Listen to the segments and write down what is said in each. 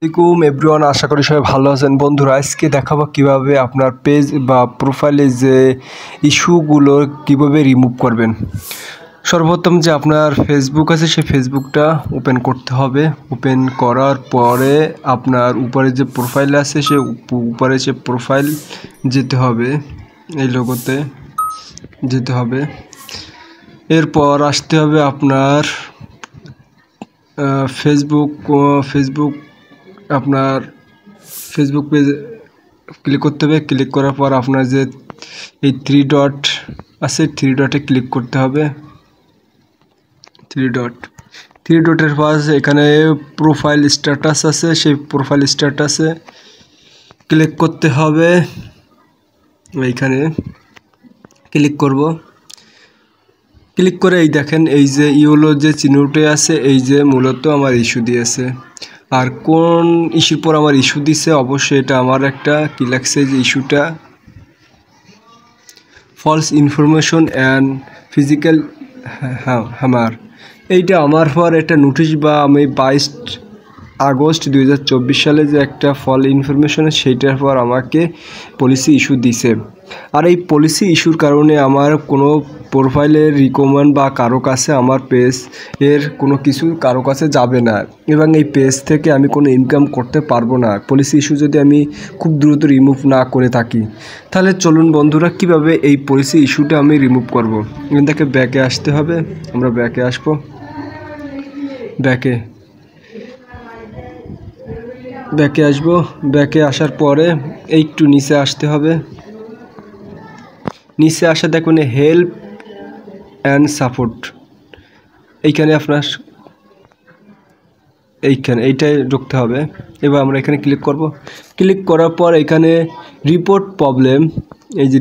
আসসালামু আলাইকুম এভরিওয়ান, আশা করি সবাই ভালো আছেন। বন্ধুরা, আজকে দেখাবো কিভাবে আপনার পেজ বা প্রোফাইলে যে ইস্যুগুলো কিভাবে রিমুভ করবেন। সর্বপ্রথম যে আপনার ফেসবুক আছে সেই ফেসবুকটা ওপেন করতে হবে। ওপেন করার পরে আপনার উপরে যে প্রোফাইল আছে সে উপরে যে প্রোফাইল যেতে হবে, এই লোগোতে যেতে হবে। এরপর আসতে হবে আপনার ফেসবুক আপনার ফেসবুক পেজ ক্লিক করতে হবে। ক্লিক করার পর আপনার যে এই থ্রি ডটে ক্লিক করতে হবে। থ্রি ডটের পাশ এখানে প্রোফাইল স্ট্যাটাস আছে, সেই প্রোফাইল স্ট্যাটাসে ক্লিক করতে হবে। এইখানে ক্লিক করব। ক্লিক করে এই দেখেন এই যে ইয়েলো যে চিহ্নটি আছে, এই যে মূলত আমার ইস্যু দিয়েছে। আর কোন ইস্যুর পর আমার ইস্যু দিছে, অবশ্যই এটা আমার একটা কি লাগছে যে ইস্যুটা false information and physical hammer. এইটা আমার পর একটা নোটিশ বা আমি 22 আগস্ট 2024 সালে যে একটা ফল ইনফরমেশন সেইটার পর আমাকে পলিসি ইস্যু দিছে। আর এই পলিসি ইস্যুর কারণে আমার কোনো প্রোফাইলের রিকমেন্ড বা কারো কাছে আমার পেজ এর কোনো কিছু কারো কাছে যাবে না, এবং এই পেজ থেকে আমি কোনো ইনকাম করতে পারবো না পলিসি ইস্যু যদি আমি খুব দ্রুত রিমুভ না করে থাকি। তাহলে চলুন বন্ধুরা, কিভাবে এই পলিসি ইস্যুটা আমি রিমুভ করব। এখান থেকে ব্যাকে আসতে হবে। আমরা ব্যাকে আসবো। ব্যাকে আসার পরে একটু নিচে আসতে হবে। নিচে আসা দেখুন হেল্প অ্যান্ড সাপোর্ট, এইখানে আপনার এইটাই ঢুকতে হবে। এবার আমরা এখানে ক্লিক করব। ক্লিক করার পর এখানে রিপোর্ট প্রবলেম, এই যে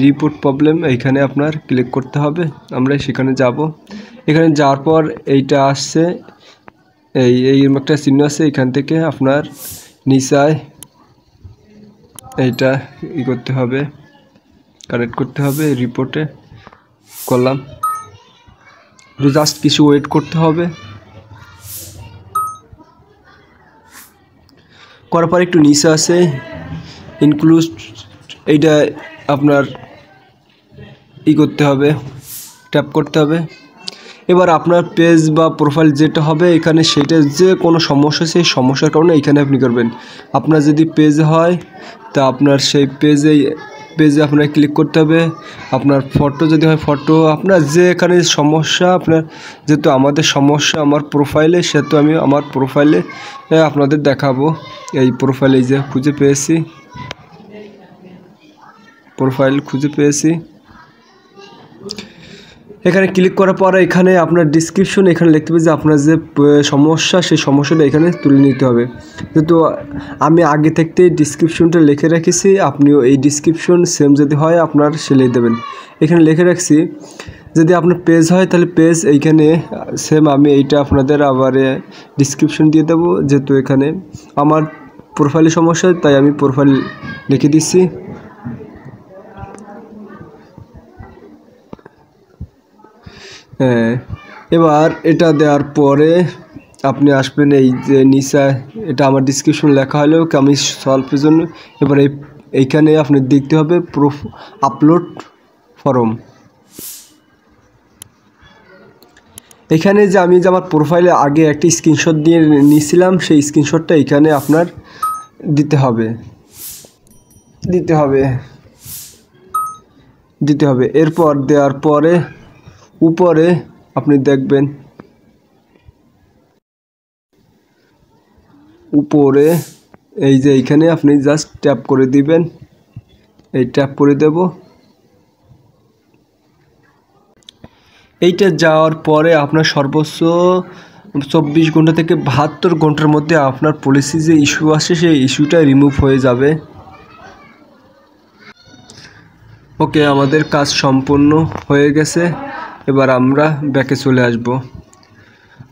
রিপোর্ট প্রবলেম এইখানে আপনার ক্লিক করতে হবে। আমরা সেখানে যাব। এখানে যাওয়ার পর এইটা আসছে, এই একটা চিহ্ন আছে, এখান থেকে আপনার নিচায় এইটা করতে হবে, কানেক্ট করতে হবে। রিপোর্টে করলাম, জাস্ট কিছু ওয়েট করতে হবে। করার পর একটু নিচে আছে ইনক্লুড, এইটা আপনার করতে হবে, ট্যাপ করতে হবে। এবার আপনার পেজ বা প্রোফাইল যেটা হবে এখানে সেটা যে কোনো সমস্যা, সেই সমস্যার কারণে এখানে আপনি করবেন। আপনার যদি পেজ হয় তা আপনার সেই পেজে আপনার ক্লিক করতে হবে। আপনার ফটো যদি হয় ফটো, আপনার যে এখানে সমস্যা, আপনার যেহেতু আমাদের সমস্যা আমার প্রোফাইলে, সেহেতু আমি আমার প্রোফাইলে আপনাদের দেখাবো। এই প্রোফাইলে যে খুঁজে পেয়েছি এখানে ক্লিক করার পরে এখানে আপনার ডিসক্রিপশন এখানে লিখতে হবে যে আপনার যে সমস্যা, সেই সমস্যাটা এখানে তুলে নিতে হবে। যেহেতু আমি আগে থেকেই ডিসক্রিপশনটা লিখে রেখেছি, আপনিও এই ডিসক্রিপশন সেম যদি হয় আপনার সেলাই দেবেন। এখানে লিখে রাখছি যদি আপনার পেজ হয় তাহলে পেজ এইখানে সেম আমি এইটা আপনাদের আবার ডিসক্রিপশন দিয়ে দেবো। যেহেতু এখানে আমার প্রোফাইলের সমস্যা তাই আমি প্রোফাইল লিখে দিচ্ছি। এবার এটা দেওয়ার পরে আপনি আসবেন এই যে নিচে, এটা আমার ডিসক্রিপশন লেখা হলেও আমি সলভের জন্য এবার এইখানে আপনি দেখতে হবে আপলোড ফর্ম। এখানে যে আমি যে আমার প্রোফাইলে আগে একটি স্ক্রিনশট দিয়ে নিয়েছিলাম, সেই স্ক্রিনশটটা এখানে আপনার দিতে হবে। এরপর দেওয়ার পরে উপরে আপনি দেখবেন উপরে এই যে এইখানে আপনি জাস্ট ট্যাপ করে দিবেন। এই ট্যাপ করে দেব। এইটা যাওয়ার পরে আপনার সর্বোচ্চ 24 ঘন্টা থেকে 72 ঘন্টার মধ্যে আপনার পলিসি যে ইস্যু আসে সেই ইস্যুটা রিমুভ হয়ে যাবে। ওকে, আমাদের কাজ সম্পূর্ণ হয়ে গেছে। এবার আমরা ব্যাকে চলে আসব।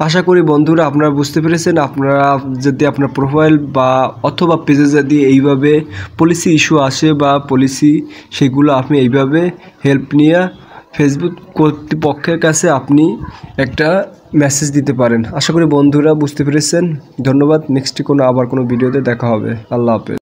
আশা করি বন্ধুরা আপনারা বুঝতে পেরেছেন। আপনারা যদি আপনার প্রোফাইল বা অথবা পেজে যদি এইভাবে পলিসি ইস্যু আসে বা পলিসি, সেগুলো আপনি এইভাবে হেল্প নিয়ে ফেসবুক কর্তৃপক্ষের কাছে আপনি একটা মেসেজ দিতে পারেন। আশা করি বন্ধুরা বুঝতে পেরেছেন। ধন্যবাদ। নেক্সট কোনো ভিডিওতে দেখা হবে। আল্লাহ হাফেজ।